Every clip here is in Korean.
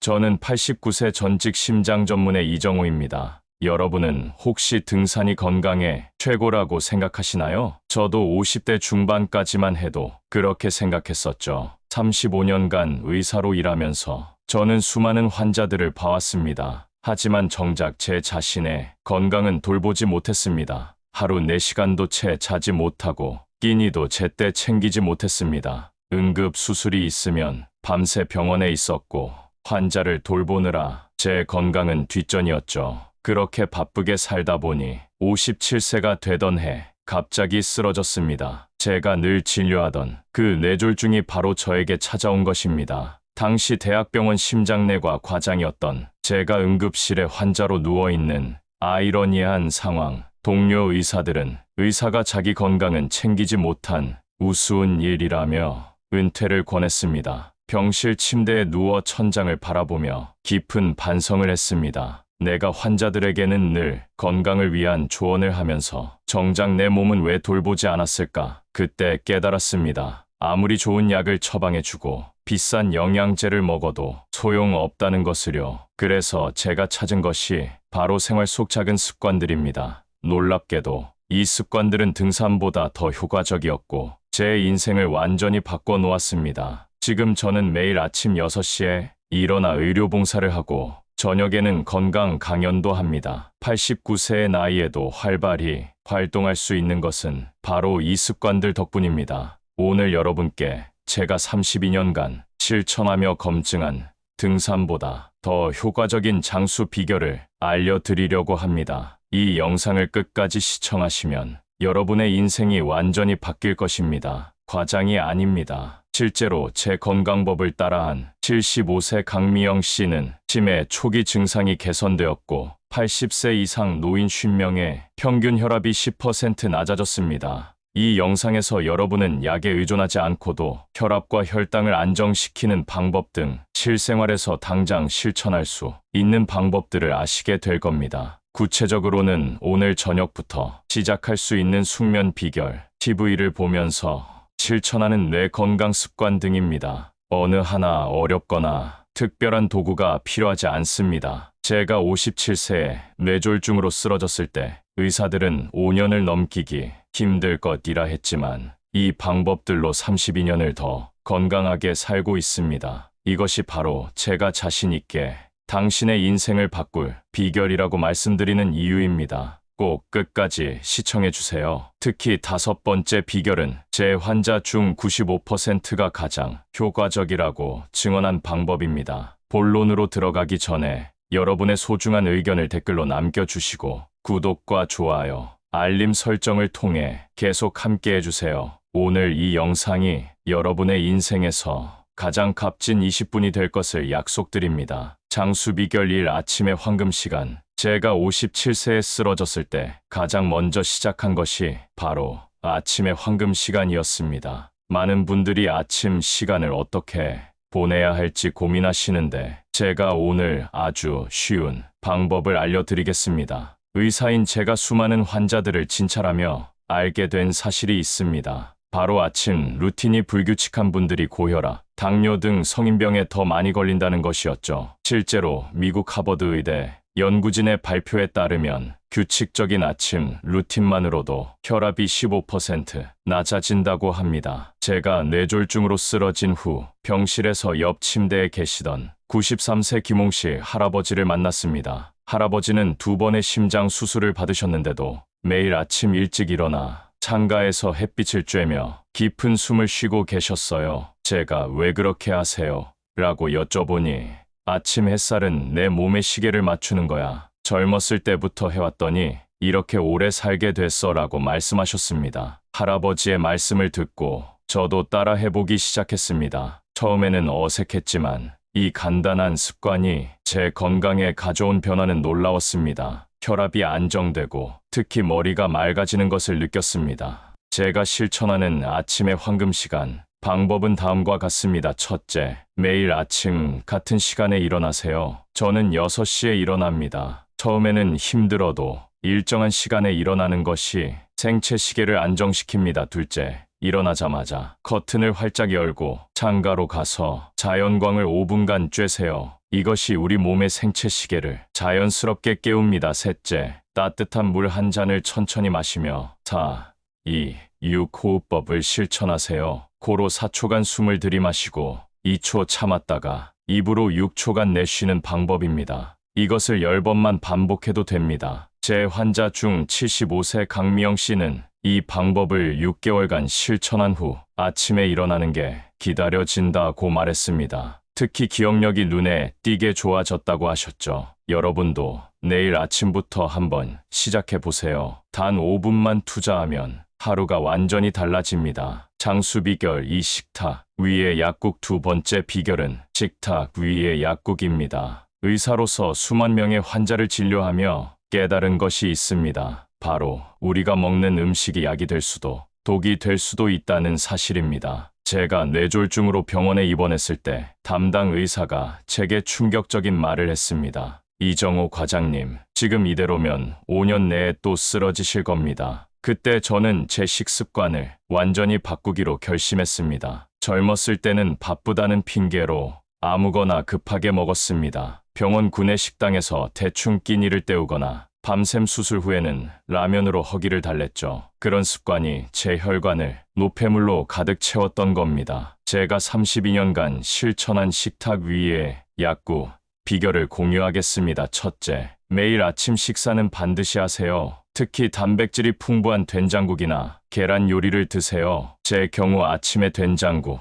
저는 89세 전직 심장 전문의 이정호입니다. 여러분은 혹시 등산이 건강에 최고라고 생각하시나요? 저도 50대 중반까지만 해도 그렇게 생각했었죠. 35년간 의사로 일하면서 저는 수많은 환자들을 봐왔습니다. 하지만 정작 제 자신의 건강은 돌보지 못했습니다. 하루 4시간도 채 자지 못하고 끼니도 제때 챙기지 못했습니다. 응급 수술이 있으면 밤새 병원에 있었고 환자를 돌보느라 제 건강은 뒷전이었죠. 그렇게 바쁘게 살다 보니 57세가 되던 해 갑자기 쓰러졌습니다. 제가 늘 진료하던 그 뇌졸중이 바로 저에게 찾아온 것입니다. 당시 대학병원 심장내과 과장이었던 제가 응급실에 환자로 누워있는 아이러니한 상황. 동료 의사들은 의사가 자기 건강은 챙기지 못한 우스운 일이라며 은퇴를 권했습니다. 병실 침대에 누워 천장을 바라보며 깊은 반성을 했습니다. 내가 환자들에게는 늘 건강을 위한 조언을 하면서 정작 내 몸은 왜 돌보지 않았을까? 그때 깨달았습니다. 아무리 좋은 약을 처방해주고 비싼 영양제를 먹어도 소용없다는 것을요. 그래서 제가 찾은 것이 바로 생활 속 작은 습관들입니다. 놀랍게도 이 습관들은 등산보다 더 효과적이었고 제 인생을 완전히 바꿔놓았습니다. 지금 저는 매일 아침 6시에 일어나 의료봉사를 하고 저녁에는 건강 강연도 합니다. 89세의 나이에도 활발히 활동할 수 있는 것은 바로 이 습관들 덕분입니다. 오늘 여러분께 제가 32년간 실천하며 검증한 등산보다 더 효과적인 장수 비결을 알려드리려고 합니다. 이 영상을 끝까지 시청하시면 여러분의 인생이 완전히 바뀔 것입니다. 과장이 아닙니다. 실제로 제 건강법을 따라한 75세 강미영 씨는 치매 초기 증상이 개선되었고 80세 이상 노인 50명의 평균 혈압이 10% 낮아졌습니다. 이 영상에서 여러분은 약에 의존하지 않고도 혈압과 혈당을 안정시키는 방법 등 실생활에서 당장 실천할 수 있는 방법들을 아시게 될 겁니다. 구체적으로는 오늘 저녁부터 시작할 수 있는 숙면 비결, TV를 보면서 실천하는 뇌 건강 습관 등입니다. 어느 하나 어렵거나 특별한 도구가 필요하지 않습니다. 제가 57세에 뇌졸중으로 쓰러졌을 때 의사들은 5년을 넘기기 힘들 것이라 했지만 이 방법들로 32년을 더 건강하게 살고 있습니다. 이것이 바로 제가 자신 있게 당신의 인생을 바꿀 비결이라고 말씀드리는 이유입니다. 꼭 끝까지 시청해주세요. 특히 5번째 비결은 제 환자 중 95%가 가장 효과적이라고 증언한 방법입니다. 본론으로 들어가기 전에 여러분의 소중한 의견을 댓글로 남겨주시고 구독과 좋아요, 알림 설정을 통해 계속 함께 해주세요. 오늘 이 영상이 여러분의 인생에서 가장 값진 20분이 될 것을 약속드립니다. 장수 비결 1. 아침의 황금 시간. 제가 57세에 쓰러졌을 때 가장 먼저 시작한 것이 바로 아침의 황금 시간이었습니다. 많은 분들이 아침 시간을 어떻게 보내야 할지 고민하시는데 제가 오늘 아주 쉬운 방법을 알려드리겠습니다. 의사인 제가 수많은 환자들을 진찰하며 알게 된 사실이 있습니다. 바로 아침 루틴이 불규칙한 분들이 고혈압, 당뇨 등 성인병에 더 많이 걸린다는 것이었죠. 실제로 미국 하버드 의대 연구진의 발표에 따르면 규칙적인 아침 루틴만으로도 혈압이 15% 낮아진다고 합니다. 제가 뇌졸중으로 쓰러진 후 병실에서 옆 침대에 계시던 93세 김홍식 할아버지를 만났습니다. 할아버지는 2번의 심장 수술을 받으셨는데도 매일 아침 일찍 일어나 창가에서 햇빛을 쬐며 깊은 숨을 쉬고 계셨어요. 제가 왜 그렇게 하세요? 라고 여쭤보니 아침 햇살은 내 몸의 시계를 맞추는 거야. 젊었을 때부터 해왔더니 이렇게 오래 살게 됐어 라고 말씀하셨습니다. 할아버지의 말씀을 듣고 저도 따라 해보기 시작했습니다. 처음에는 어색했지만 이 간단한 습관이 제 건강에 가져온 변화는 놀라웠습니다. 혈압이 안정되고 특히 머리가 맑아지는 것을 느꼈습니다. 제가 실천하는 아침의 황금 시간. 방법은 다음과 같습니다. 첫째, 매일 아침 같은 시간에 일어나세요. 저는 6시에 일어납니다. 처음에는 힘들어도 일정한 시간에 일어나는 것이 생체 시계를 안정시킵니다. 둘째, 일어나자마자 커튼을 활짝 열고 창가로 가서 자연광을 5분간 쬐세요. 이것이 우리 몸의 생체 시계를 자연스럽게 깨웁니다. 셋째, 따뜻한 물 한 잔을 천천히 마시며 4, 2, 6 호흡법을 실천하세요. 코로 4초간 숨을 들이마시고 2초 참았다가 입으로 6초간 내쉬는 방법입니다. 이것을 10번만 반복해도 됩니다. 제 환자 중 75세 강미영 씨는 이 방법을 6개월간 실천한 후 아침에 일어나는 게 기다려진다고 말했습니다. 특히 기억력이 눈에 띄게 좋아졌다고 하셨죠. 여러분도 내일 아침부터 한번 시작해 보세요. 단 5분만 투자하면 하루가 완전히 달라집니다. 장수 비결 2 식탁 위의 약국. 두 번째 비결은 식탁 위의 약국입니다. 의사로서 수만 명의 환자를 진료하며 깨달은 것이 있습니다. 바로 우리가 먹는 음식이 약이 될 수도 독이 될 수도 있다는 사실입니다. 제가 뇌졸중으로 병원에 입원했을 때 담당 의사가 제게 충격적인 말을 했습니다. 이정호 과장님, 지금 이대로면 5년 내에 또 쓰러지실 겁니다. 그때 저는 제 식습관을 완전히 바꾸기로 결심했습니다. 젊었을 때는 바쁘다는 핑계로 아무거나 급하게 먹었습니다. 병원 구내 식당에서 대충 끼니를 때우거나 밤샘 수술 후에는 라면으로 허기를 달랬죠. 그런 습관이 제 혈관을 노폐물로 가득 채웠던 겁니다. 제가 32년간 실천한 식탁 위의 약구 비결을 공유하겠습니다. 첫째, 매일 아침 식사는 반드시 하세요. 특히 단백질이 풍부한 된장국이나 계란 요리를 드세요. 제 경우 아침에 된장국,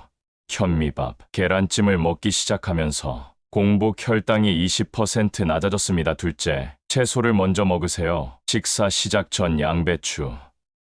현미밥, 계란찜을 먹기 시작하면서 공복 혈당이 20% 낮아졌습니다. 둘째, 채소를 먼저 먹으세요. 식사 시작 전 양배추,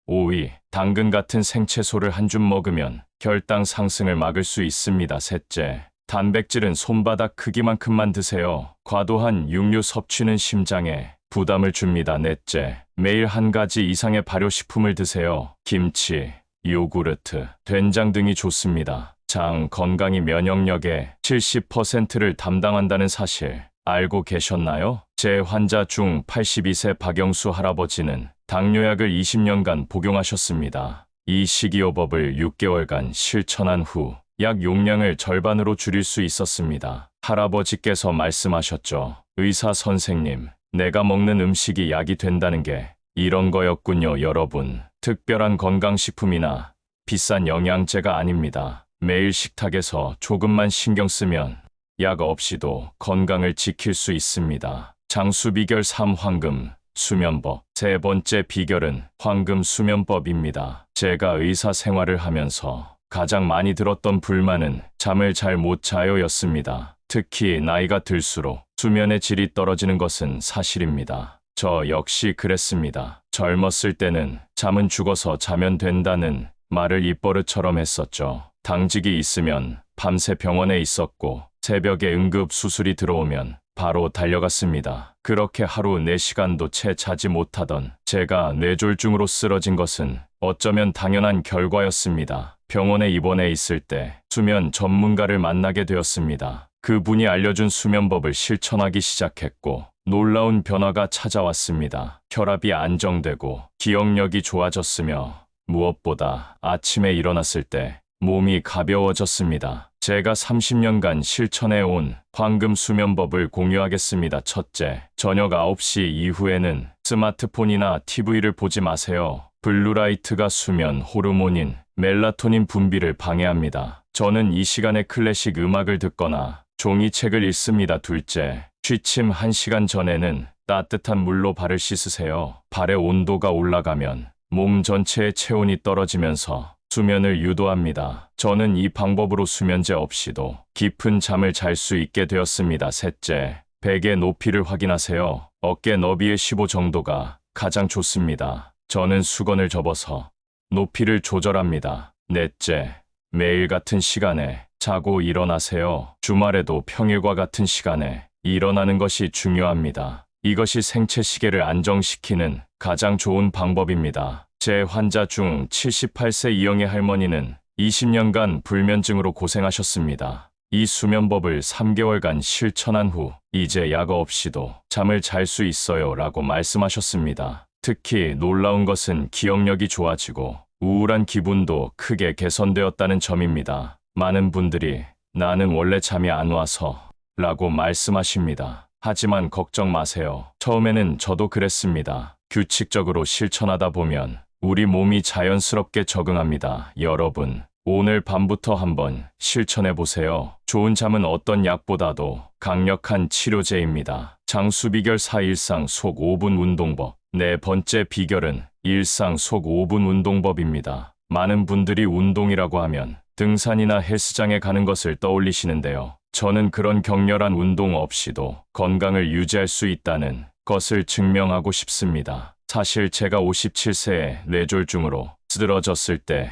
오이, 당근 같은 생채소를 한 줌 먹으면 혈당 상승을 막을 수 있습니다. 셋째, 단백질은 손바닥 크기만큼만 드세요. 과도한 육류 섭취는 심장에 부담을 줍니다. 넷째, 매일 한 가지 이상의 발효식품을 드세요. 김치, 요구르트, 된장 등이 좋습니다. 장 건강이 면역력의 70%를 담당한다는 사실 알고 계셨나요? 제 환자 중 82세 박영수 할아버지는 당뇨약을 20년간 복용하셨습니다. 이 식이요법을 6개월간 실천한 후 약 용량을 절반으로 줄일 수 있었습니다. 할아버지께서 말씀하셨죠. 의사 선생님, 내가 먹는 음식이 약이 된다는 게 이런 거였군요. 여러분, 특별한 건강식품이나 비싼 영양제가 아닙니다. 매일 식탁에서 조금만 신경 쓰면 약 없이도 건강을 지킬 수 있습니다. 장수 비결 3 황금 수면법. 세 번째 비결은 황금 수면법입니다. 제가 의사 생활을 하면서 가장 많이 들었던 불만은 잠을 잘 못 자요였습니다. 특히 나이가 들수록 수면의 질이 떨어지는 것은 사실입니다. 저 역시 그랬습니다. 젊었을 때는 잠은 죽어서 자면 된다는 말을 입버릇처럼 했었죠. 당직이 있으면 밤새 병원에 있었고 새벽에 응급 수술이 들어오면 바로 달려갔습니다. 그렇게 하루 4시간도 채 자지 못하던 제가 뇌졸중으로 쓰러진 것은 어쩌면 당연한 결과였습니다. 병원에 입원해 있을 때 수면 전문가를 만나게 되었습니다. 그분이 알려준 수면법을 실천하기 시작했고 놀라운 변화가 찾아왔습니다. 혈압이 안정되고 기억력이 좋아졌으며 무엇보다 아침에 일어났을 때 몸이 가벼워졌습니다. 제가 30년간 실천해온 황금 수면법을 공유하겠습니다. 첫째, 저녁 9시 이후에는 스마트폰이나 TV를 보지 마세요. 블루라이트가 수면 호르몬인 멜라토닌 분비를 방해합니다. 저는 이 시간에 클래식 음악을 듣거나 종이책을 읽습니다. 둘째, 취침 1시간 전에는 따뜻한 물로 발을 씻으세요. 발의 온도가 올라가면 몸 전체의 체온이 떨어지면서 수면을 유도합니다. 저는 이 방법으로 수면제 없이도 깊은 잠을 잘 수 있게 되었습니다. 셋째, 베개 높이를 확인하세요. 어깨 너비의 15 정도가 가장 좋습니다. 저는 수건을 접어서 높이를 조절합니다. 넷째, 매일 같은 시간에 자고 일어나세요. 주말에도 평일과 같은 시간에 일어나는 것이 중요합니다. 이것이 생체 시계를 안정시키는 가장 좋은 방법입니다. 제 환자 중 78세 이영애 할머니는 20년간 불면증으로 고생하셨습니다. 이 수면법을 3개월간 실천한 후 이제 약 없이도 잠을 잘 수 있어요 라고 말씀하셨습니다. 특히 놀라운 것은 기억력이 좋아지고 우울한 기분도 크게 개선되었다는 점입니다. 많은 분들이 나는 원래 잠이 안 와서 라고 말씀하십니다. 하지만 걱정 마세요. 처음에는 저도 그랬습니다. 규칙적으로 실천하다 보면 우리 몸이 자연스럽게 적응합니다. 여러분, 오늘 밤부터 한번 실천해 보세요. 좋은 잠은 어떤 약보다도 강력한 치료제입니다. 장수 비결 4 일상 속 5분 운동법. 네 번째 비결은 일상 속 5분 운동법입니다. 많은 분들이 운동이라고 하면 등산이나 헬스장에 가는 것을 떠올리시는데요. 저는 그런 격렬한 운동 없이도 건강을 유지할 수 있다는 것을 증명하고 싶습니다. 사실 제가 57세에 뇌졸중으로 쓰러졌을 때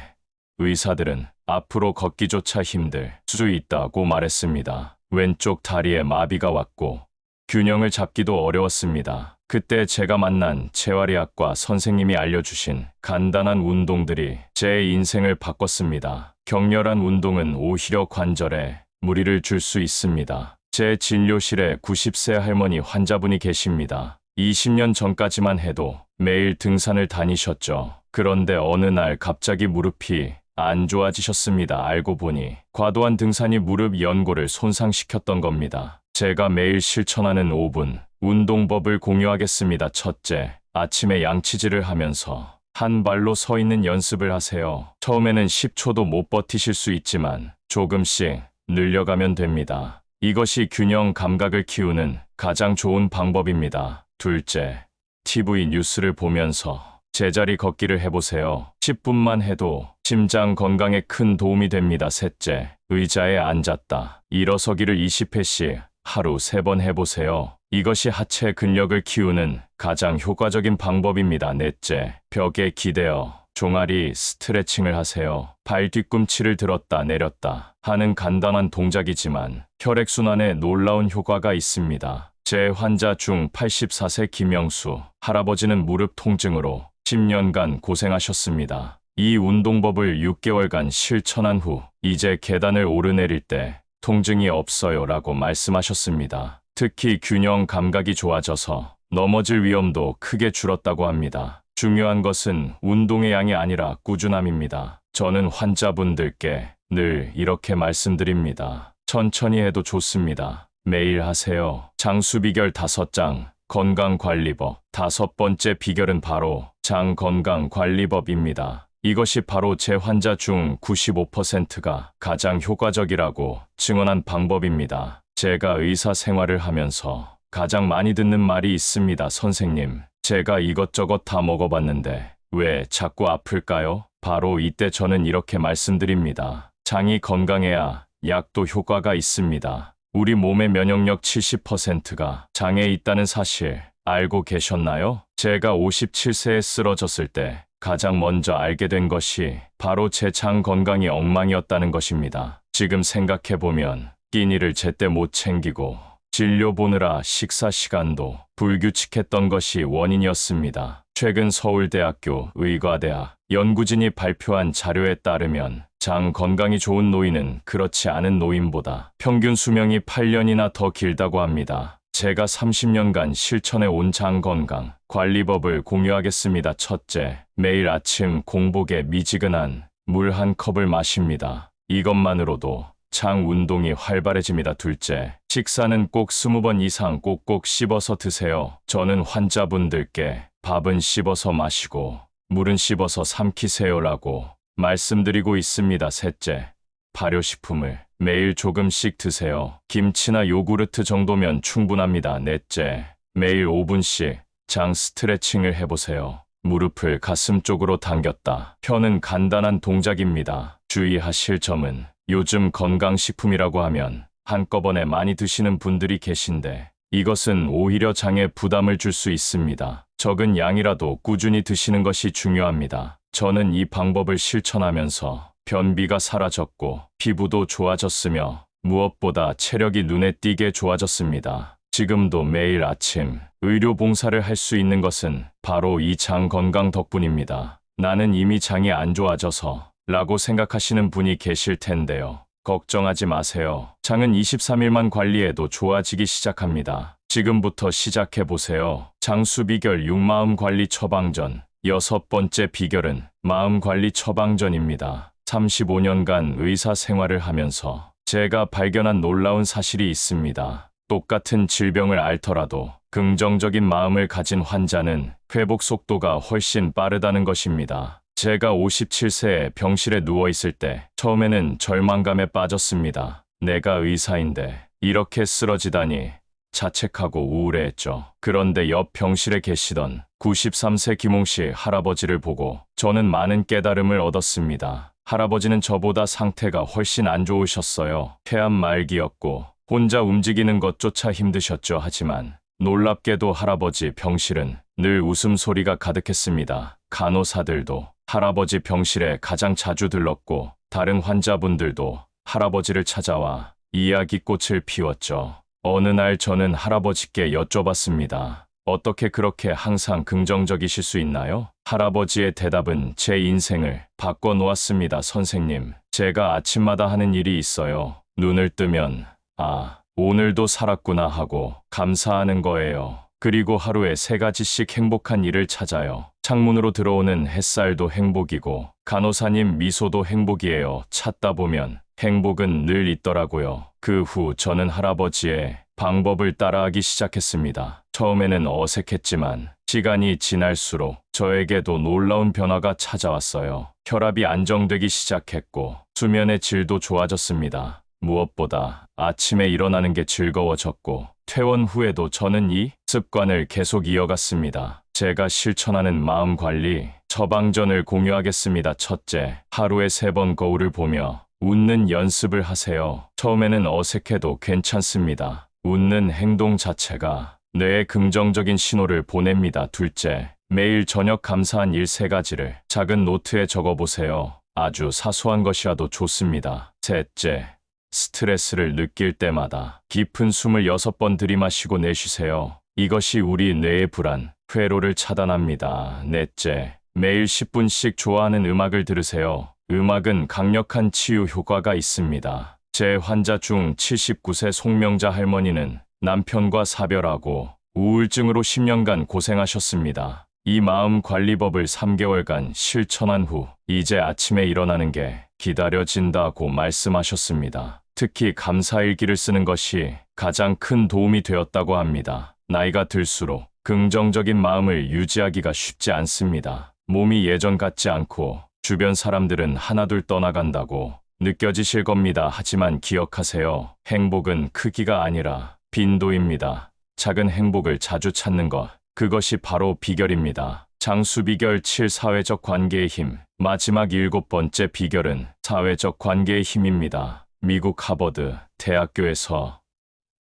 의사들은 앞으로 걷기조차 힘들 수 있다고 말했습니다. 왼쪽 다리에 마비가 왔고 균형을 잡기도 어려웠습니다. 그때 제가 만난 재활의학과 선생님이 알려주신 간단한 운동들이 제 인생을 바꿨습니다. 격렬한 운동은 오히려 관절에 무리를 줄 수 있습니다. 제 진료실에 90세 할머니 환자분이 계십니다. 20년 전까지만 해도 매일 등산을 다니셨죠. 그런데 어느 날 갑자기 무릎이 안 좋아지셨습니다. 알고 보니 과도한 등산이 무릎 연골을 손상시켰던 겁니다. 제가 매일 실천하는 5분 운동법을 공유하겠습니다. 첫째, 아침에 양치질을 하면서 한 발로 서 있는 연습을 하세요. 처음에는 10초도 못 버티실 수 있지만 조금씩 늘려가면 됩니다. 이것이 균형 감각을 키우는 가장 좋은 방법입니다. 둘째, TV 뉴스를 보면서 제자리 걷기를 해보세요. 10분만 해도 심장 건강에 큰 도움이 됩니다. 셋째, 의자에 앉았다 일어서기를 20회씩 하루 3번 해보세요. 이것이 하체 근력을 키우는 가장 효과적인 방법입니다. 넷째, 벽에 기대어 종아리 스트레칭을 하세요. 발 뒤꿈치를 들었다 내렸다 하는 간단한 동작이지만 혈액순환에 놀라운 효과가 있습니다. 제 환자 중 84세 김영수 할아버지는 무릎 통증으로 10년간 고생하셨습니다. 이 운동법을 6개월간 실천한 후 이제 계단을 오르내릴 때 통증이 없어요 라고 말씀하셨습니다. 특히 균형 감각이 좋아져서 넘어질 위험도 크게 줄었다고 합니다. 중요한 것은 운동의 양이 아니라 꾸준함입니다. 저는 환자분들께 늘 이렇게 말씀드립니다. 천천히 해도 좋습니다. 매일 하세요. 장수 비결 5장 건강관리법. 5번째 비결은 바로 장건강관리법입니다. 이것이 바로 제 환자 중 95%가 가장 효과적이라고 증언한 방법입니다. 제가 의사 생활을 하면서 가장 많이 듣는 말이 있습니다. 선생님, 제가 이것저것 다 먹어봤는데 왜 자꾸 아플까요? 바로 이때 저는 이렇게 말씀드립니다. 장이 건강해야 약도 효과가 있습니다. 우리 몸의 면역력 70%가 장에 있다는 사실 알고 계셨나요? 제가 57세에 쓰러졌을 때 가장 먼저 알게 된 것이 바로 제 장 건강이 엉망이었다는 것입니다. 지금 생각해보면 끼니를 제때 못 챙기고 진료 보느라 식사 시간도 불규칙했던 것이 원인이었습니다. 최근 서울대학교 의과대학 연구진이 발표한 자료에 따르면 장 건강이 좋은 노인은 그렇지 않은 노인보다 평균 수명이 8년이나 더 길다고 합니다. 제가 30년간 실천해 온 장 건강 관리법을 공유하겠습니다. 첫째, 매일 아침 공복에 미지근한 물 한 컵을 마십니다. 이것만으로도 장 운동이 활발해집니다. 둘째, 식사는 꼭 20번 이상 꼭꼭 씹어서 드세요. 저는 환자분들께 밥은 씹어서 마시고 물은 씹어서 삼키세요라고 말씀드리고 있습니다. 셋째, 발효식품을 매일 조금씩 드세요. 김치나 요구르트 정도면 충분합니다. 넷째, 매일 5분씩 장 스트레칭을 해보세요. 무릎을 가슴 쪽으로 당겼다 펴는 간단한 동작입니다. 주의하실 점은 요즘 건강식품이라고 하면 한꺼번에 많이 드시는 분들이 계신데 이것은 오히려 장에 부담을 줄 수 있습니다. 적은 양이라도 꾸준히 드시는 것이 중요합니다. 저는 이 방법을 실천하면서 변비가 사라졌고 피부도 좋아졌으며 무엇보다 체력이 눈에 띄게 좋아졌습니다. 지금도 매일 아침 의료 봉사를 할 수 있는 것은 바로 이 장 건강 덕분입니다. 나는 이미 장이 안 좋아져서 라고 생각하시는 분이 계실 텐데요. 걱정하지 마세요. 장은 23일만 관리해도 좋아지기 시작합니다. 지금부터 시작해보세요. 장수 비결 6마음 관리 처방전. 6번째 비결은 마음 관리 처방전입니다. 35년간 의사 생활을 하면서 제가 발견한 놀라운 사실이 있습니다. 똑같은 질병을 앓더라도 긍정적인 마음을 가진 환자는 회복 속도가 훨씬 빠르다는 것입니다. 제가 57세에 병실에 누워있을 때 처음에는 절망감에 빠졌습니다. 내가 의사인데 이렇게 쓰러지다니 자책하고 우울해했죠. 그런데 옆 병실에 계시던 93세 김홍씨 할아버지를 보고 저는 많은 깨달음을 얻었습니다. 할아버지는 저보다 상태가 훨씬 안 좋으셨어요. 폐암 말기였고 혼자 움직이는 것조차 힘드셨죠. 하지만 놀랍게도 할아버지 병실은 늘 웃음소리가 가득했습니다. 간호사들도 할아버지 병실에 가장 자주 들렀고 다른 환자분들도 할아버지를 찾아와 이야기꽃을 피웠죠. 어느 날 저는 할아버지께 여쭤봤습니다. 어떻게 그렇게 항상 긍정적이실 수 있나요? 할아버지의 대답은 제 인생을 바꿔놓았습니다. 선생님, 제가 아침마다 하는 일이 있어요. 눈을 뜨면 아, 오늘도 살았구나 하고 감사하는 거예요. 그리고 하루에 3가지씩 행복한 일을 찾아요. 창문으로 들어오는 햇살도 행복이고 간호사님 미소도 행복이에요. 찾다 보면 행복은 늘 있더라고요. 그 후 저는 할아버지의 방법을 따라하기 시작했습니다. 처음에는 어색했지만 시간이 지날수록 저에게도 놀라운 변화가 찾아왔어요. 혈압이 안정되기 시작했고 수면의 질도 좋아졌습니다. 무엇보다 아침에 일어나는 게 즐거워졌고 퇴원 후에도 저는 이 습관을 계속 이어갔습니다. 제가 실천하는 마음 관리 처방전을 공유하겠습니다. 첫째, 하루에 3번 거울을 보며 웃는 연습을 하세요. 처음에는 어색해도 괜찮습니다. 웃는 행동 자체가 뇌에 긍정적인 신호를 보냅니다. 둘째, 매일 저녁 감사한 일 3가지를 작은 노트에 적어보세요. 아주 사소한 것이라도 좋습니다. 셋째, 스트레스를 느낄 때마다 깊은 숨을 6번 들이마시고 내쉬세요. 이것이 우리 뇌의 불안, 회로를 차단합니다. 넷째, 매일 10분씩 좋아하는 음악을 들으세요. 음악은 강력한 치유 효과가 있습니다. 제 환자 중 79세 송명자 할머니는 남편과 사별하고 우울증으로 10년간 고생하셨습니다. 이 마음 관리법을 3개월간 실천한 후 이제 아침에 일어나는 게 기다려진다고 말씀하셨습니다. 특히 감사일기를 쓰는 것이 가장 큰 도움이 되었다고 합니다. 나이가 들수록 긍정적인 마음을 유지하기가 쉽지 않습니다. 몸이 예전 같지 않고 주변 사람들은 하나둘 떠나간다고 느껴지실 겁니다. 하지만 기억하세요. 행복은 크기가 아니라 빈도입니다. 작은 행복을 자주 찾는 것, 그것이 바로 비결입니다. 장수 비결 7 사회적 관계의 힘. 마지막 7번째 비결은 사회적 관계의 힘입니다. 미국 하버드 대학교에서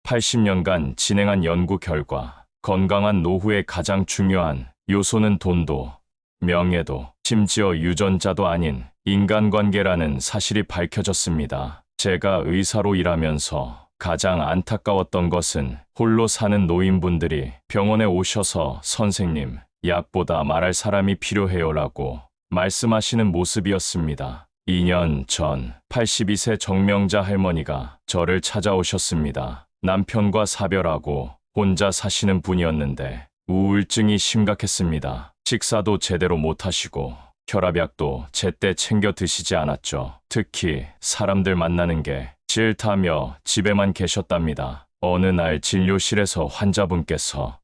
80년간 진행한 연구 결과 건강한 노후의 가장 중요한 요소는 돈도 명예도 심지어 유전자도 아닌 인간관계라는 사실이 밝혀졌습니다. 제가 의사로 일하면서 가장 안타까웠던 것은 홀로 사는 노인분들이 병원에 오셔서 선생님, 약보다 말할 사람이 필요해요라고 말씀하시는 모습이었습니다. 2년 전 82세 정명자 할머니가 저를 찾아오셨습니다. 남편과 사별하고 혼자 사시는 분이었는데 우울증이 심각했습니다. 식사도 제대로 못하시고 혈압약도 제때 챙겨 드시지 않았죠. 특히 사람들 만나는 게 싫다며 집에만 계셨답니다. 어느 날 진료실에서 환자분께서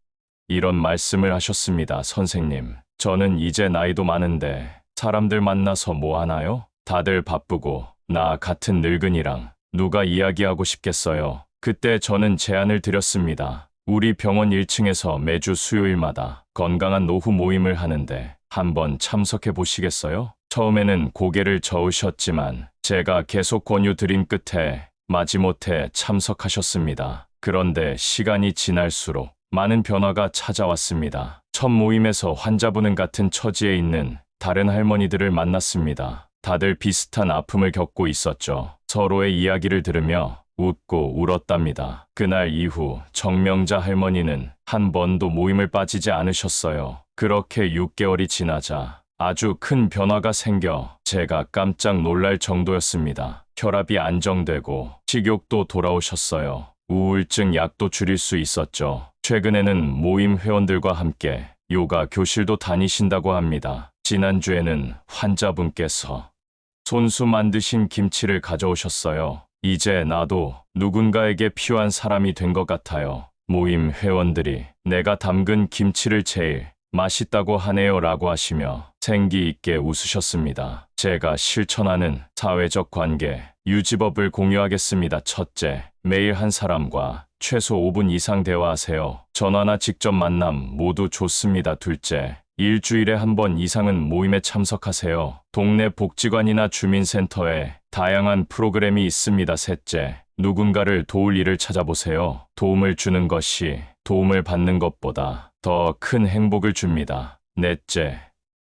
이런 말씀을 하셨습니다. 선생님, 저는 이제 나이도 많은데 사람들 만나서 뭐 하나요? 다들 바쁘고 나 같은 늙은이랑 누가 이야기하고 싶겠어요. 그때 저는 제안을 드렸습니다. 우리 병원 1층에서 매주 수요일마다 건강한 노후 모임을 하는데 한번 참석해 보시겠어요? 처음에는 고개를 저으셨지만 제가 계속 권유 드린 끝에 마지못해 참석하셨습니다. 그런데 시간이 지날수록 많은 변화가 찾아왔습니다. 첫 모임에서 환자분은 같은 처지에 있는 다른 할머니들을 만났습니다. 다들 비슷한 아픔을 겪고 있었죠. 서로의 이야기를 들으며 웃고 울었답니다. 그날 이후 정명자 할머니는 한 번도 모임을 빠지지 않으셨어요. 그렇게 6개월이 지나자 아주 큰 변화가 생겨 제가 깜짝 놀랄 정도였습니다. 혈압이 안정되고 식욕도 돌아오셨어요. 우울증 약도 줄일 수 있었죠. 최근에는 모임 회원들과 함께 요가 교실도 다니신다고 합니다. 지난주에는 환자분께서 손수 만드신 김치를 가져오셨어요. 이제 나도 누군가에게 필요한 사람이 된 것 같아요. 모임 회원들이 내가 담근 김치를 제일 맛있다고 하네요 라고 하시며 생기 있게 웃으셨습니다. 제가 실천하는 사회적 관계 유지법을 공유하겠습니다. 첫째, 매일 한 사람과 최소 5분 이상 대화하세요. 전화나 직접 만남 모두 좋습니다. 둘째, 일주일에 한 번 이상은 모임에 참석하세요. 동네 복지관이나 주민센터에 다양한 프로그램이 있습니다. 셋째, 누군가를 도울 일을 찾아보세요. 도움을 주는 것이 도움을 받는 것보다 더 큰 행복을 줍니다. 넷째,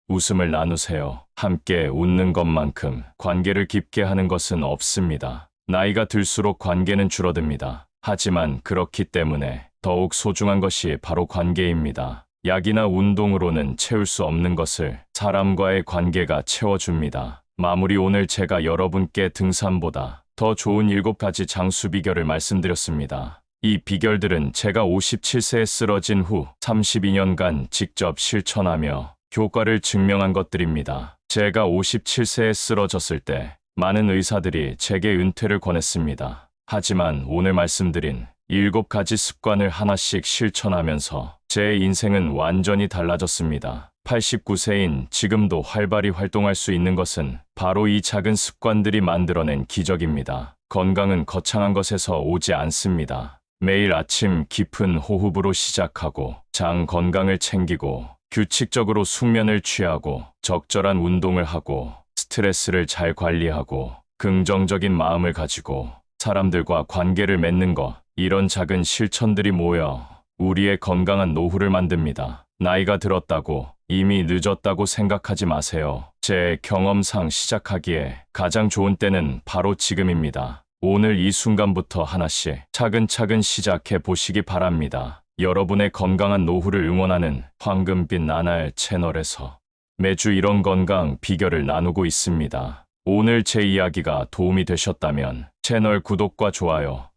웃음을 나누세요. 함께 웃는 것만큼 관계를 깊게 하는 것은 없습니다. 나이가 들수록 관계는 줄어듭니다. 하지만 그렇기 때문에 더욱 소중한 것이 바로 관계입니다. 약이나 운동으로는 채울 수 없는 것을 사람과의 관계가 채워줍니다. 마무리. 오늘 제가 여러분께 등산보다 더 좋은 7가지 장수 비결을 말씀드렸습니다. 이 비결들은 제가 57세에 쓰러진 후 32년간 직접 실천하며 효과를 증명한 것들입니다. 제가 57세에 쓰러졌을 때 많은 의사들이 제게 은퇴를 권했습니다. 하지만 오늘 말씀드린 7가지 습관을 하나씩 실천하면서 제 인생은 완전히 달라졌습니다. 89세인 지금도 활발히 활동할 수 있는 것은 바로 이 작은 습관들이 만들어낸 기적입니다. 건강은 거창한 것에서 오지 않습니다. 매일 아침 깊은 호흡으로 시작하고 장 건강을 챙기고 규칙적으로 숙면을 취하고 적절한 운동을 하고 스트레스를 잘 관리하고 긍정적인 마음을 가지고 사람들과 관계를 맺는 것, 이런 작은 실천들이 모여 우리의 건강한 노후를 만듭니다. 나이가 들었다고 이미 늦었다고 생각하지 마세요. 제 경험상 시작하기에 가장 좋은 때는 바로 지금입니다. 오늘 이 순간부터 하나씩 차근차근 시작해 보시기 바랍니다. 여러분의 건강한 노후를 응원하는 황금빛 나날 채널에서 매주 이런 건강 비결을 나누고 있습니다. 오늘 제 이야기가 도움이 되셨다면 채널 구독과 좋아요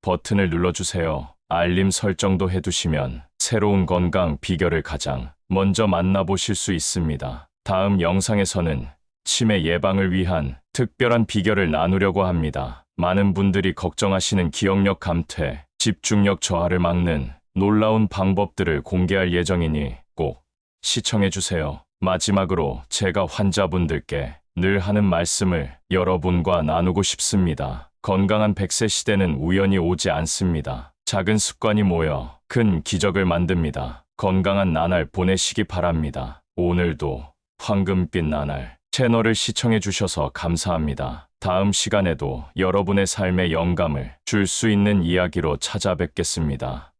버튼을 눌러주세요. 알림 설정도 해두시면 새로운 건강 비결을 가장 먼저 만나보실 수 있습니다. 다음 영상에서는 치매 예방을 위한 특별한 비결을 나누려고 합니다. 많은 분들이 걱정하시는 기억력 감퇴, 집중력 저하를 막는 놀라운 방법들을 공개할 예정이니 꼭 시청해주세요. 마지막으로 제가 환자분들께 늘 하는 말씀을 여러분과 나누고 싶습니다. 건강한 100세 시대는 우연히 오지 않습니다. 작은 습관이 모여 큰 기적을 만듭니다. 건강한 나날 보내시기 바랍니다. 오늘도 황금빛 나날 채널을 시청해 주셔서 감사합니다. 다음 시간에도 여러분의 삶에 영감을 줄 수 있는 이야기로 찾아뵙겠습니다.